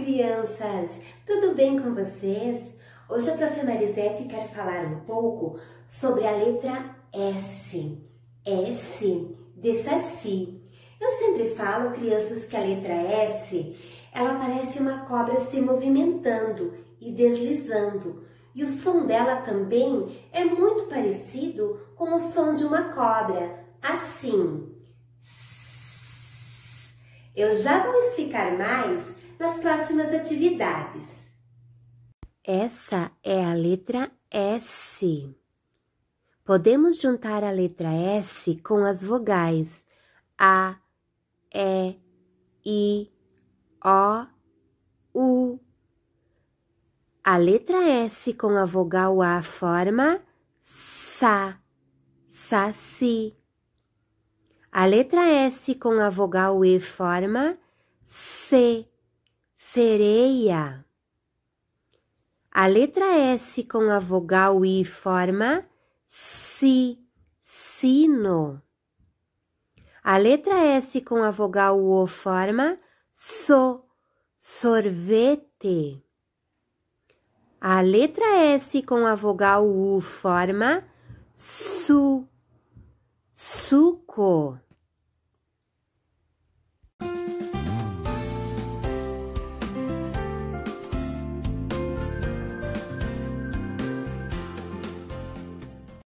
crianças! Tudo bem com vocês? Hoje a Prof. Marisete quer falar um pouco sobre a letra S. S de Saci. Eu sempre falo, crianças, que a letra S, ela parece uma cobra se movimentando e deslizando. E o som dela também é muito parecido com o som de uma cobra, assim. Eu já vou explicar mais nas próximas atividades. Essa é a letra S. Podemos juntar a letra S com as vogais A, E, I, O, U. A letra S com a vogal A forma Sa, Saci. A letra S com a vogal E forma Se, sereia. A letra S com a vogal I forma Si, sino. A letra S com a vogal O forma So, sorvete. A letra S com a vogal U forma Su, suco.